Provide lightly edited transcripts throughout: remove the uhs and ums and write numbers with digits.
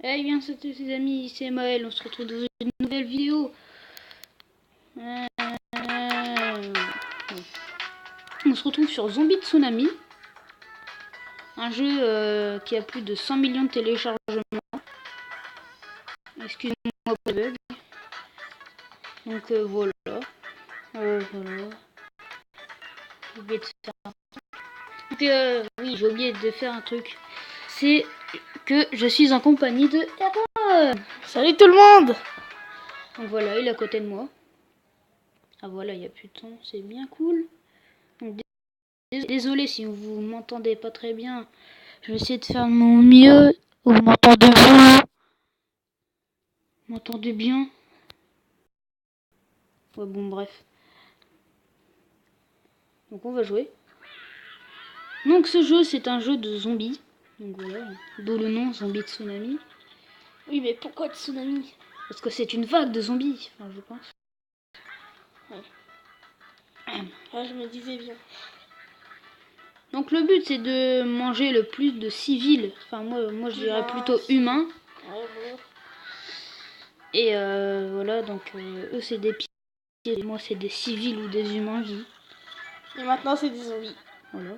Hey bien salut les amis, c'est Maël, on se retrouve dans une nouvelle vidéo. On se retrouve sur Zombie Tsunami, un jeu qui a plus de 100 millions de téléchargements. Excusez-moi pour le bug. Donc voilà. Voilà. J'ai oublié de faire un truc. Donc oui, j'ai oublié de faire un truc. C'est que je suis en compagnie de Erwan. Salut tout le monde. Donc voilà, il est à côté de moi. Ah voilà, il n'y a plus de son, c'est bien cool. Donc, désolé si vous m'entendez pas très bien. Je vais essayer de faire mon mieux. Vous m'entendez bien? Vous m'entendez bien? Ouais, bon, bref. Donc on va jouer. Donc ce jeu, c'est un jeu de zombies. Donc voilà, d'où le nom Zombie Tsunami. Oui, mais pourquoi tsunami? Parce que c'est une vague de zombies, enfin, je pense. Ouais. Ah, je me disais bien. Donc le but, c'est de manger le plus de civils. Enfin, moi je dirais plutôt humains. Ouais, voilà. Et voilà, donc eux, c'est des pieds. Et moi, c'est des civils ou des humains, je dis. Et maintenant, c'est des zombies. Voilà.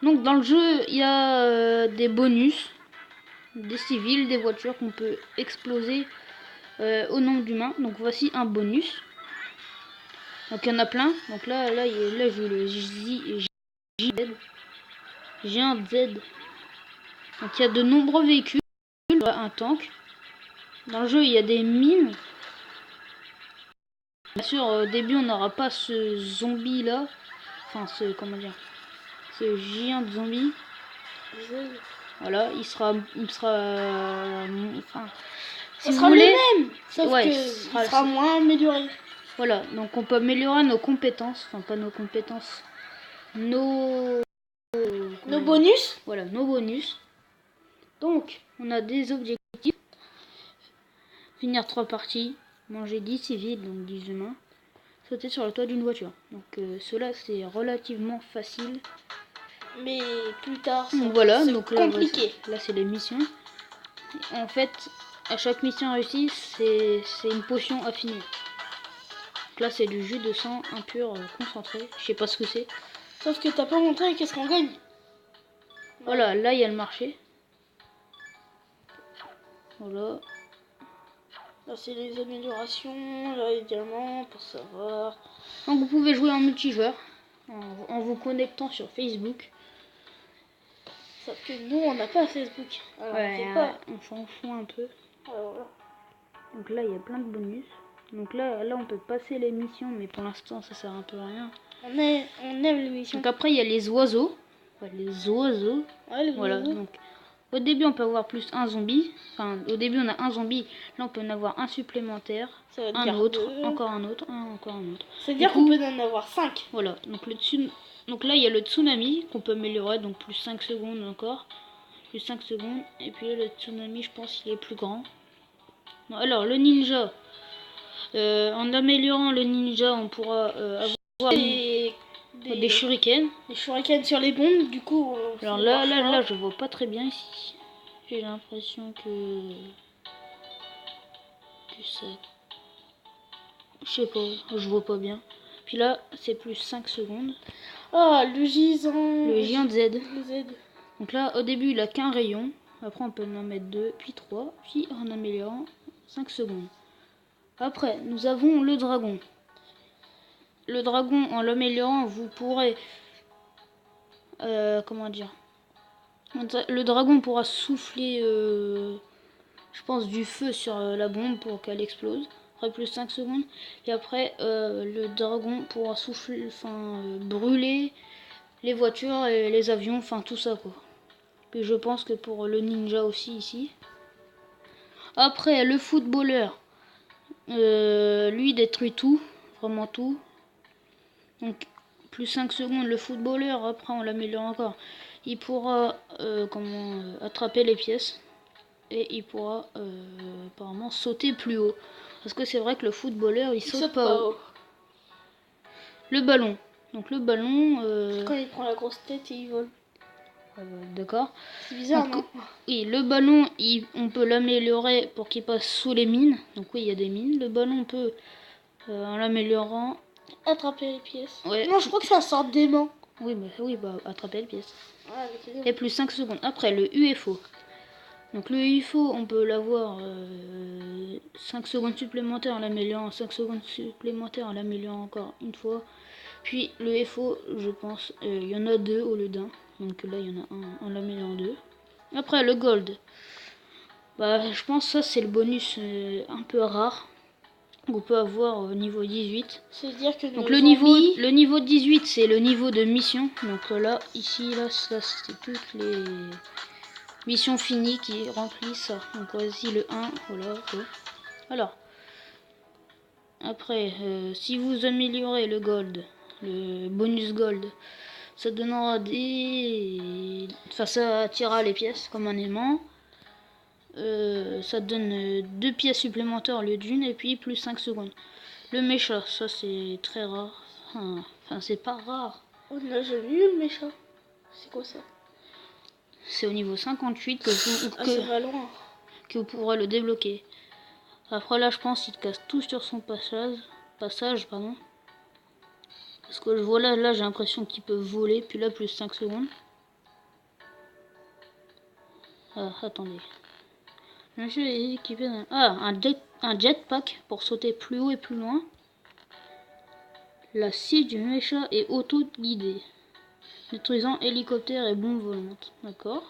Donc dans le jeu, il y a des bonus, des civils, des voitures qu'on peut exploser au nombre d'humains. Donc voici un bonus. Donc il y en a plein. Donc là j'ai eu le Géant Z. Donc il y a de nombreux véhicules, un tank. Dans le jeu, il y a des mines. Bien sûr, au début, on n'aura pas ce zombie là. Enfin, ce géant de zombie. Voilà, il sera enfin, si vous voulez, le même, sauf ouais, que il sera moins amélioré. Voilà, donc on peut améliorer nos compétences, enfin pas nos compétences, nos bonus. Voilà, nos bonus. Donc, on a des objectifs. Finir 3 parties, manger 10 civils, donc 10 humains, sauter sur le toit d'une voiture. Donc cela c'est relativement facile. Mais plus tard, Donc voilà, donc là, compliqué. Là c'est les missions. En fait, à chaque mission réussie, c'est une potion affinée. Donc là c'est du jus de sang impur concentré. Je sais pas ce que c'est. Sauf que t'as pas montré qu'est-ce qu'on gagne. Voilà, là il y a le marché. Voilà. Là c'est les améliorations, là également pour savoir. Donc vous pouvez jouer en multijoueur en vous connectant sur Facebook. Sauf que nous on n'a pas Facebook. Alors, Ouais, on s'en fout un peu. Alors, voilà. Donc là il y a plein de bonus. Donc là on peut passer les missions, mais pour l'instant ça sert un peu à rien. On aime les missions. Donc après il y a les oiseaux. Ouais, les oiseaux. Ouais, voilà. Donc au début on peut avoir plus un zombie. Enfin au début on a un zombie. Là on peut en avoir un supplémentaire. Un autre, encore un autre, encore un autre. C'est-à-dire qu'on peut en avoir 5. Voilà. Donc là il y a le tsunami qu'on peut améliorer. Donc plus 5 secondes encore. Plus 5 secondes. Et puis là le tsunami je pense qu'il est plus grand. Non, alors le ninja. En améliorant le ninja on pourra avoir des shurikens. Des shurikens sur les bombes, du coup. Alors là, je vois pas très bien ici. J'ai l'impression que ça. Je sais pas, je vois pas bien. Puis là, c'est plus 5 secondes. Ah, le gisant. Le géant Z. Le Z. Donc là, au début, il a qu'un rayon. Après, on peut en mettre 2, puis 3, puis en améliorant 5 secondes. Après, nous avons le dragon. Le dragon, en l'améliorant, vous pourrez. Comment dire? Le dragon pourra souffler, je pense, du feu sur la bombe pour qu'elle explose. Après plus 5 secondes. Et après, le dragon pourra souffler, brûler les voitures et les avions, enfin tout ça quoi. Puis je pense que pour le ninja aussi ici. Après, le footballeur, lui détruit tout, vraiment tout. Donc plus 5 secondes, le footballeur, après on l'améliore encore. Il pourra attraper les pièces. Et il pourra apparemment sauter plus haut. Parce que c'est vrai que le footballeur il saute pas haut. Le ballon. Donc le ballon. Quand il prend la grosse tête et il vole. D'accord. C'est bizarre, Donc, non? oui, le ballon, on peut l'améliorer pour qu'il passe sous les mines. Donc oui, il y a des mines. Le ballon, on peut, en l'améliorant... Attraper les pièces. Ouais. Non, je crois que ça sort d'aimant. Oui, bah attraper les pièces. Ouais, avec les Et plus 5 secondes. Après, le UFO. Donc le UFO, on peut l'avoir 5 secondes supplémentaires en l'améliorant, 5 secondes supplémentaires en l'améliorant encore une fois. Puis le UFO, je pense, il y en a 2 au lieu d'un. Donc là, il y en a un en l'améliorant 2. Après, le gold. Bah, je pense que ça, c'est le bonus un peu rare qu'on peut avoir au niveau 18. C'est-à-dire que Donc nos le zombies... niveau 18, c'est le niveau de mission. Donc là, ici, là c'est toutes les missions finies qui remplissent ça. Donc voici le 1, voilà. Okay. Alors, après, si vous améliorez le gold, le bonus gold, ça donnera des... Enfin, ça attirera les pièces comme un aimant. Ça donne 2 pièces supplémentaires au lieu d'une et puis plus 5 secondes. Le mécha, ça c'est très rare. Enfin, c'est pas rare. On n'a jamais eu le méchant. C'est quoi ça? C'est au niveau 58 ça va loin. que vous pourrez le débloquer. Après là, je pense qu'il casse tout sur son passage, pardon. Parce que voilà, là j'ai l'impression qu'il peut voler. Puis là, plus 5 secondes. Ah, attendez. Monsieur est équipé d'un... Ah, un jetpack pour sauter plus haut et plus loin. La scie du mécha est auto-guidée, détruisant hélicoptère et bombes volantes. D'accord.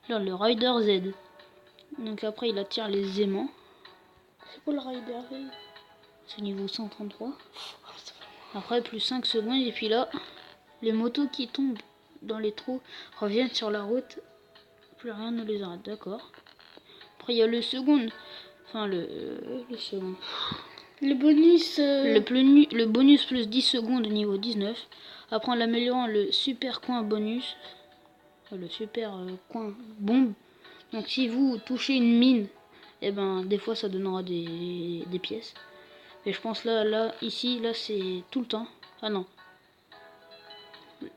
Là, le Rider Z. Donc après, il attire les aimants. C'est quoi le Rider Z? C'est niveau 133. Après, plus 5 secondes. Et puis là, les motos qui tombent dans les trous reviennent sur la route. Plus rien ne les arrête. D'accord. Après, il y a le second. Enfin, le second. Le bonus... Le bonus plus 10 secondes niveau 19. Après, en l'améliorant, le super coin bonus. Le super coin bombe. Donc, si vous touchez une mine, et ben, des fois, ça donnera des pièces. Et je pense là, ici, là, c'est tout le temps. Ah non.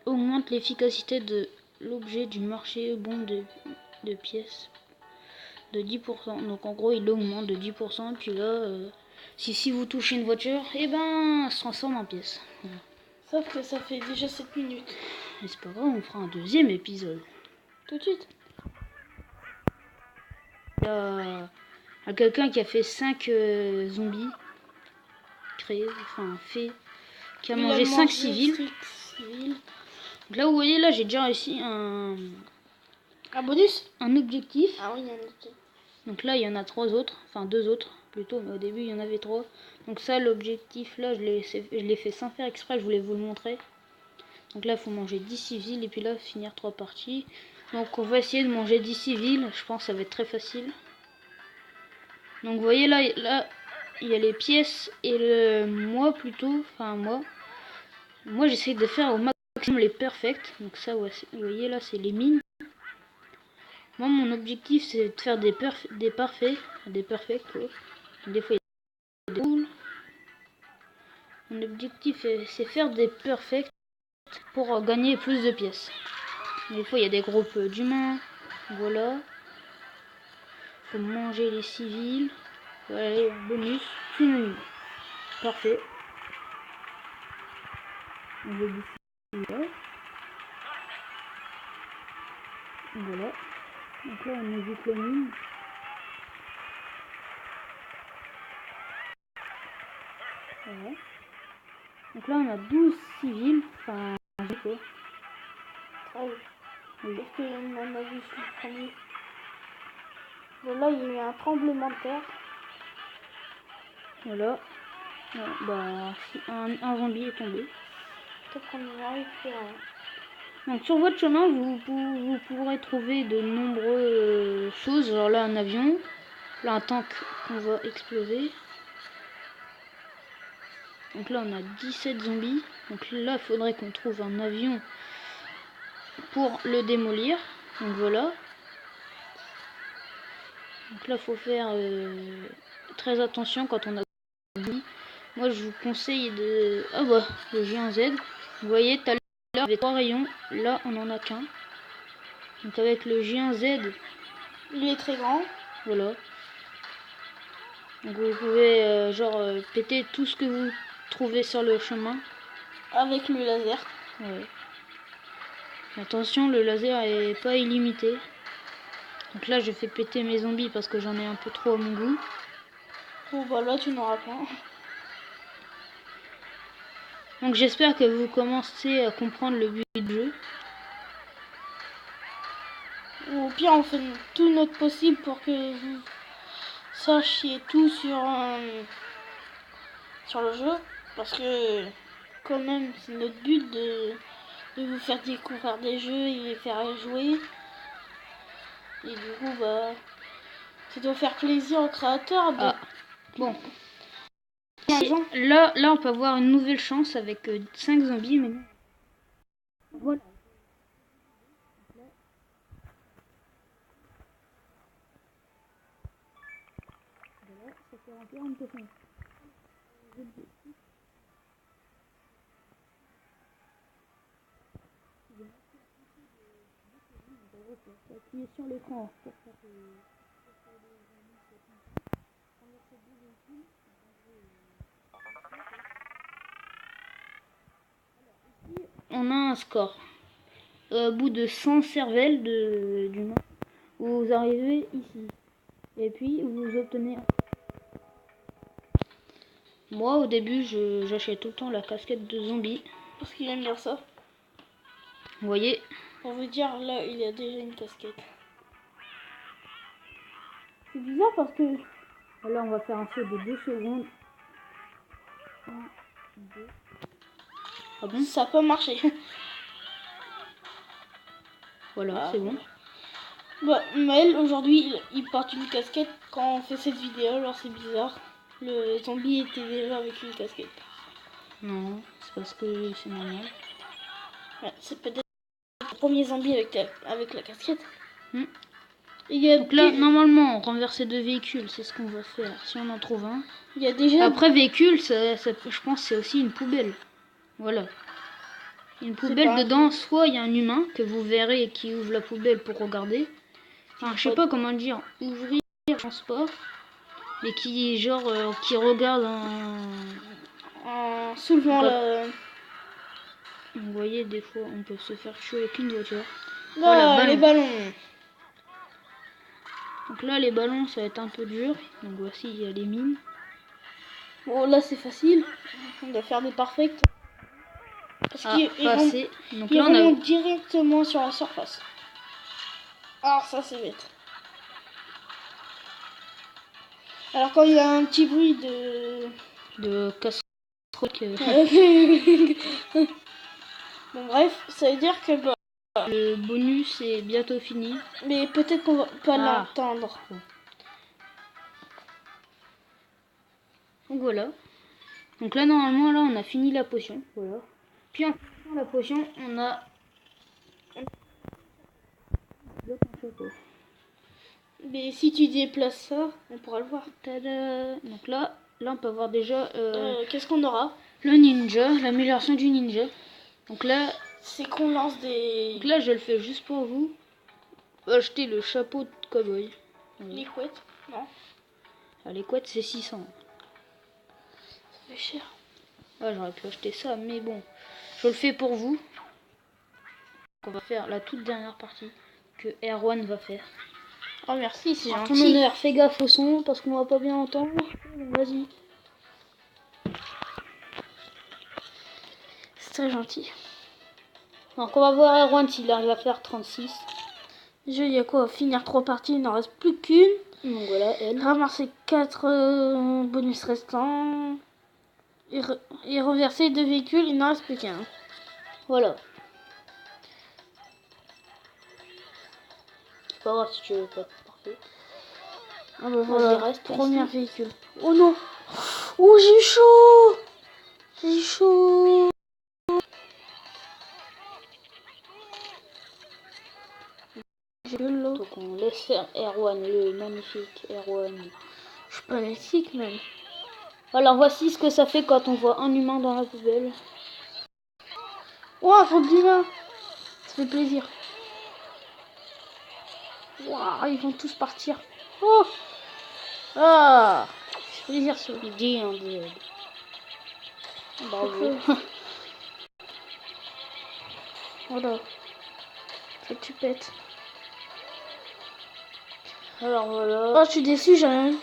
Augmente l'efficacité de l'objet du marché bombe de pièces de 10%. Donc, en gros, il augmente de 10%. Puis là... si vous touchez une voiture, et ben, ça se transforme en pièces. Voilà. Sauf que ça fait déjà 7 minutes. Mais c'est pas grave, on fera un deuxième épisode. Tout de suite. Il y a quelqu'un qui a fait 5 zombies. Créé, enfin fait. Qui a mangé 5 civils. Donc là, vous voyez, là, j'ai déjà réussi un bonus? un objectif. Ah oui, il y a un objectif. Donc là, il y en a 3 autres. Enfin, 2 autres plutôt. Mais au début, il y en avait 3. Donc ça, l'objectif, là, je l'ai fait sans faire exprès. Je voulais vous le montrer. Donc là, il faut manger 10 civils et puis là, finir 3 parties. Donc on va essayer de manger 10 civils. Je pense que ça va être très facile. Donc vous voyez là, il y a les pièces et moi plutôt. Enfin moi j'essaie de faire au maximum les perfects. Donc ça, ouais, vous voyez là, c'est les mines. Moi mon objectif c'est de faire des parfaits. Des perfects, ouais. Des fois il y a des poules. Mon objectif c'est faire des perfects pour gagner plus de pièces. Des fois il y a des groupes d'humains. Voilà. Faut manger les civils. Voilà, bonus, synonyme. Parfait. On veut du civil. Voilà. Donc là on évite la mine. Voilà. Donc là on a 12 civils. Enfin, quoi. Ah oui. Oui. Parce qu'on en a vu sur le premier. Mais là, il y a eu un tremblement de terre. Voilà. Ouais, bah, un zombie est tombé. Peut-être qu'on y arrive plus rien. Donc sur votre chemin, vous pourrez trouver de nombreuses choses. Alors là, un avion. Là, un tank qu'on va exploser. Donc là, on a 17 zombies. Donc là, il faudrait qu'on trouve un avion pour le démolir. Donc voilà. Donc là, il faut faire très attention quand on a zombie. Moi, je vous conseille de... Ah bah, le G1Z. Vous voyez, tout à l'heure, il y avait 3 rayons. Là, on en a qu'un. Donc avec le J1Z, Il est très grand. voilà. Donc vous pouvez péter tout ce que vous trouvez sur le chemin. Avec le laser. Ouais. Attention, le laser est pas illimité. Donc là, je fais péter mes zombies parce que j'en ai un peu trop à mon goût. Bon bah là tu n'auras pas. Donc j'espère que vous commencez à comprendre le but du jeu. Ou au pire on fait tout notre possible pour que vous sachiez tout sur le jeu. Parce que quand même c'est notre but de vous faire découvrir des jeux et les faire jouer. Et du coup bah ça doit faire plaisir aux créateurs de... Ah, bon. Là, on peut avoir une nouvelle chance avec 5 zombies. Mais voilà. Ça fait remplir une question. Appuyez sur l'écran pour faire on a un score. Au bout de 100 cervelles d'humains, vous arrivez ici. Et puis vous obtenez. Moi au début j'achète tout le temps la casquette de zombie. Parce qu'il aime bien ça. Vous voyez. Pour vous dire, là il y a déjà une casquette. C'est bizarre parce que... Là on va faire un saut de 2 secondes. 1, 2. Ah bon? Ça peut marcher. Voilà, c'est bon. Bah, Maël, aujourd'hui, il porte une casquette quand on fait cette vidéo, alors c'est bizarre. Le zombie était déjà avec une casquette. Non, c'est parce que c'est normal. Ouais, c'est peut-être le premier zombie avec la casquette. Hmm. Il y a Donc là, normalement, renverser 2 véhicules, c'est ce qu'on va faire, si on en trouve un. Il y a déjà... Après, véhicule, je pense c'est aussi une poubelle. Voilà. Une poubelle dedans, soit il y a un humain que vous verrez qui ouvre la poubelle pour regarder. Enfin, je sais pas comment dire. Ouvrir, je pense pas. Mais qui, qui regarde en soulevant la... Vous voyez, des fois, on peut se faire tuer avec une voiture. Voilà, ballon. les ballons. Donc là, les ballons, ça va être un peu dur. Donc voici, il y a les mines. Bon, là, c'est facile. On doit faire des perfects. Parce qu'ils remontent directement sur la surface. Alors ça, c'est bête. Alors quand il y a un petit bruit de casserole. Bon bref, ça veut dire que bah, le bonus est bientôt fini. Mais peut-être qu'on va pas l'entendre. Bon. Donc voilà. Donc là normalement là on a fini la potion. Voilà. Puis en faisant la potion on a mais si tu déplaces ça, on pourra le voir. Tada. Donc là on peut voir déjà qu'est-ce qu'on aura? Le ninja, l'amélioration du ninja. Donc là c'est qu'on lance des... Donc là je le fais juste pour vous. Acheter le chapeau de cowboy. Oui. Les couettes, non. Ah, les couettes c'est 600. Ça fait cher. Ah, j'aurais pu acheter ça mais bon. Je le fais pour vous. On va faire la toute dernière partie que Erwan va faire. Oh merci, c'est gentil. Ton honneur, fais gaffe au son parce qu'on va pas bien entendre. Vas-y. C'est très gentil. Donc on va voir Erwan s'il arrive à faire 36. Déjà, il y a quoi? Finir 3 parties, il n'en reste plus qu'une. Donc voilà, elle. Ramasser 4 bonus restants. Et reverser 2 véhicules, il n'en reste plus qu'un. Voilà. C'est pas grave si tu veux pas être parfait. Ah bah voilà, reste premier véhicule. Oh non! Oh j'ai chaud! J'ai chaud! Donc on laisse faire Erwan, le magnifique Erwan. Je suis pas magnifique même. Alors voici ce que ça fait quand on voit un humain dans la poubelle. Oh, faut de l'humain! Ça fait plaisir. Waouh, ils vont tous partir. Oh. Ah. C'est plaisir ce. Il dit un des... Bravo. Voilà. Ça tu pètes. Alors voilà. Oh, je suis déçu, j'ai rien.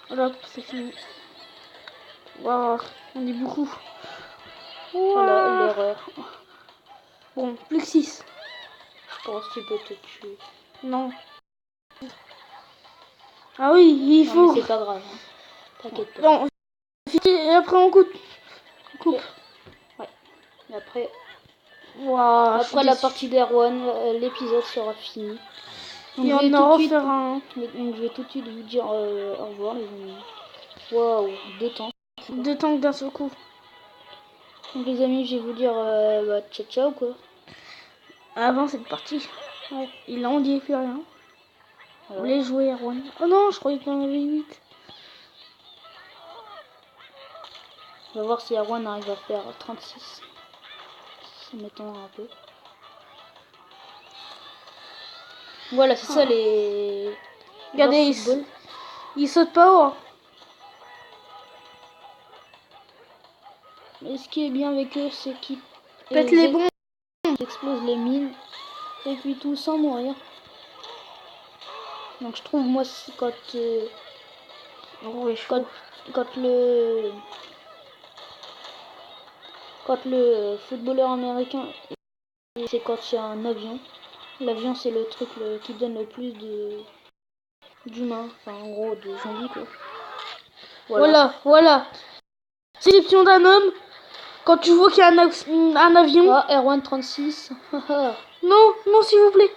Voilà, c'est fini. Waouh, on est beaucoup. Voilà l'erreur. Bon, plus que 6. Je pense que tu peux te tuer. Non. Ah oui, il Non, faut. mais c'est pas grave. Hein. T'inquiète pas. Non, et après on coupe. Coupe. Ouais. Et après, Waouh, après la partie d'Erwan, l'épisode sera fini. Donc, et je on vais en tout de suite- refaire un. donc, je vais tout de suite vous dire au revoir les amis. Waouh, 2 temps. 2 tanks d'un seul coup. Donc les amis, je vais vous dire ciao ciao quoi. Avant cette partie. Ouais. Il en dit plus rien. Vous Alors, voulez jouer Erwan? Oh non, je croyais qu'il y en avait 8. on va voir si Erwan arrive à faire 36. Ça m'étonnera un peu. Voilà, c'est ça les... Regardez, leur football. il saute pas haut. Hein. Mais ce qui est bien avec eux, c'est qu'ils Pète les bombes. explosent les mines et puis tout sans mourir. Donc je trouve moi c'est quand Oui, quand le footballeur américain, c'est quand il y a un avion. L'avion c'est le truc qui donne le plus d'humains, enfin en gros de zombies quoi. Voilà. Sélection d'un homme. Quand tu vois qu'il y a un avion. Ah, Erwan 36. Non, non, s'il vous plaît.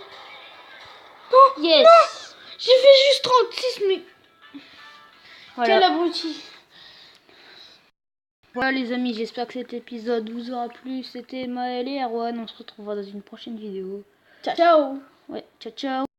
Non, Yes. non, j'ai fait juste 36, mais Voilà. quel abruti. Voilà les amis, j'espère que cet épisode vous aura plu. C'était Maël et Erwan, on se retrouvera dans une prochaine vidéo. Ciao. Ouais, ciao ciao.